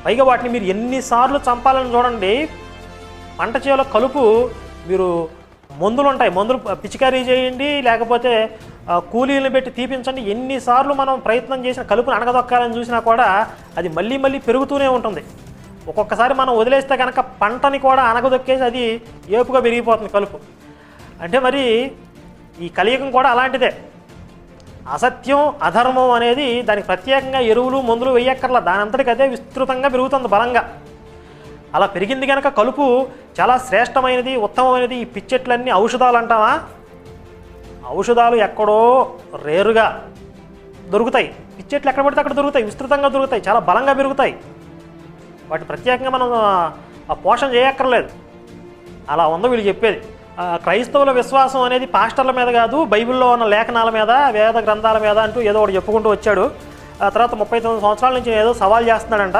పైగా వాటిని మీరు ఎన్నిసార్లు చంపాలని చూడండి. పంట చేలో కలుపు మీరు మందులు ఉంటాయి, మందులు పిచికారీ చేయండి, లేకపోతే కూలీలను పెట్టి తీపించండి. ఎన్నిసార్లు మనం ప్రయత్నం చేసిన కలుపుని అణగదొక్కాలని చూసినా కూడా అది మళ్ళీ మళ్ళీ పెరుగుతూనే ఉంటుంది. ఒక్కొక్కసారి మనం వదిలేస్తే కనుక పంటని కూడా అణగదొక్కేసి అది ఏపుగా పెరిగిపోతుంది కలుపు. అంటే మరి ఈ కలియుగం కూడా అలాంటిదే. అసత్యం అధర్మం అనేది దానికి ప్రత్యేకంగా ఎరువులు మందులు వేయక్కర్లా, దాని అంతటికి అదే విస్తృతంగా పెరుగుతుంది బలంగా. అలా పెరిగింది కనుక కలుపు చాలా శ్రేష్టమైనది, ఉత్తమమైనది. ఈ పిచ్చెట్లన్నీ ఔషధాలు అంటావా? ఔషధాలు ఎక్కడో రేరుగా దొరుకుతాయి. పిచ్చెట్లు ఎక్కడ పడితే అక్కడ దొరుకుతాయి, విస్తృతంగా దొరుకుతాయి, చాలా బలంగా పెరుగుతాయి. వాటి ప్రత్యేకంగా మనం పోషణ చేయక్కర్లేదు. అలా ఉందో వీళ్ళు చెప్పేది. క్రైస్తవుల విశ్వాసం అనేది పాస్టర్ల మీద కాదు, బైబిల్లో ఉన్న లేఖనాల మీద, వేద గ్రంథాల మీద అంటూ ఏదో ఒకటి చెప్పుకుంటూ వచ్చాడు. ఆ తర్వాత 39 సంవత్సరాల నుంచి ఏదో సవాల్ చేస్తున్నాడంట.